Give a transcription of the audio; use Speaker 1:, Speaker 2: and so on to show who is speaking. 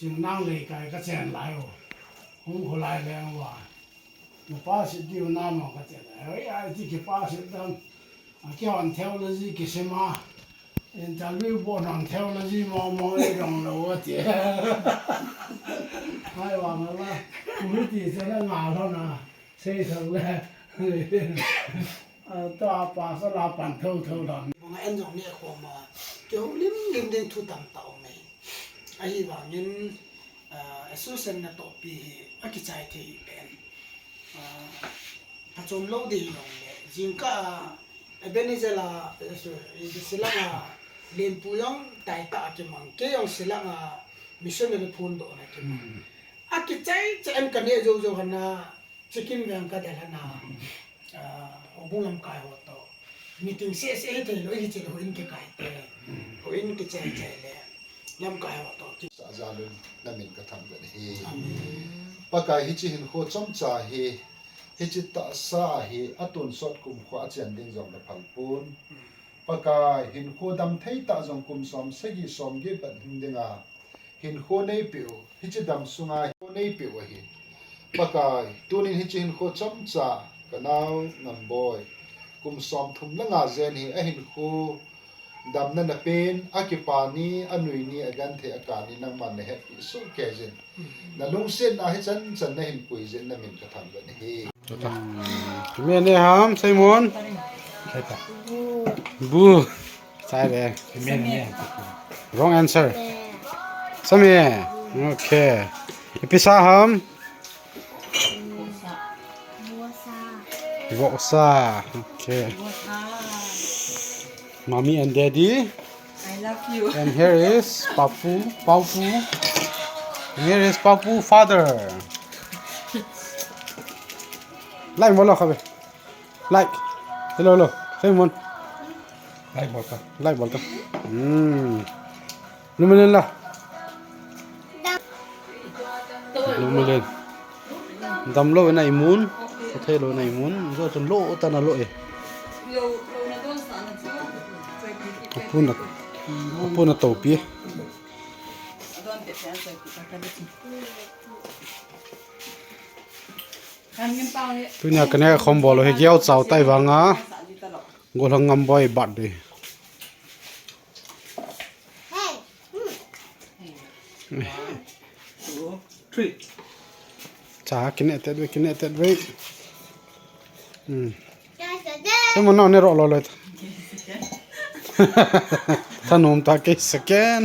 Speaker 1: จึงนั่งเลยไกลก็แสนหลายโอ้คงคนหลายแรงว่ามาป้าสิดิวน้ำมันก็จะเฮ้ยไอ้ที่กี่ป้าสิดังแค่วันเที่ยวแล้วสิกี่เสมาเอ็นจะรีบบอกนั่งเที่ยวแล้วสิมองไอ้ดงเราเจ๊ไม่ว่ามันว่าคุณที่เสนาหนาเท่านั้นเสียทั้งเลยตัวป้าสลับปันเท่านั้นผมเอ็นตรงนี้ความว่าเกี่ยวลิ้มเดินทุตังเต่าไหมไอ้ว่าเงินสุเซนน่ะตปีอากิใจที่เป็นผสมโลดีลงเนี่ยจิงก็เบนิเซลาสิลังเลียนปุยองไต่ตาจิมังเกยองสิลังมิชชันเนอร์พูนโดนะจิมังอากิใจจะเอ็นกันเนี่ยโจกันนะชิคกี้พายก็ได้แล้วนะบุลมกายหัวโตมีถึงเสียเทโลอีจิโลอินเกไก่เตโลอินเกใจเลยยำกายหัวโต
Speaker 2: สาจารุนนั่นมินก็ทำกันฮีปากายฮิจิหินโคจอมจ่าฮีฮิจิตาซาฮีอัตุนสดกุมขวาเจียนดิ้งจงละพังปูนปากายหินโคดำเทยตาจงกุมสอมเสกีสอมเก็บันหินดิงาหินโคเนยปิวฮิจิดำสุงาโคเนยปิวฮีปากายตัวนี้ฮิจิหินโคจอมจ่ากันเอางำบอยกุมสอมทุ่มละงาเจนฮีหินโคดำนั่นเป็นอากิปานีอนุยนีอกันเทอาการนี้นังมันเฮ็ดสุแก่เจนนั่นลุงเส้นอาให้ฉันได้เห็นปุ๋ยเจนนั่นมินก็ทำแบบนี้
Speaker 1: เมียเนี่ยครับไซมอน
Speaker 3: ใช่ปะ
Speaker 1: บูใช่เลย
Speaker 3: เมียเนี่ย
Speaker 1: wrong answer สมัยโอเคพิซซ่าครับวอซาโอเค Mommy and Daddy.
Speaker 4: I love you.
Speaker 1: And here is Papu. And here is Papu father. Like mo lo khabe. Like. Hello. Simon.
Speaker 3: ไล่บอลกัน
Speaker 1: Like bol ka. Lumilen la. Lumilen. Dam lo na imun. Othe lo na imun. Zo chon lo ta na lo e. Apuna topi. Punya kena khombol he gyao chau tai wanga golong ngamboi bat de.
Speaker 4: Hey.
Speaker 1: 3 cha kinetet we. Semon no ne ro lo le. Ta nom ta ke scan.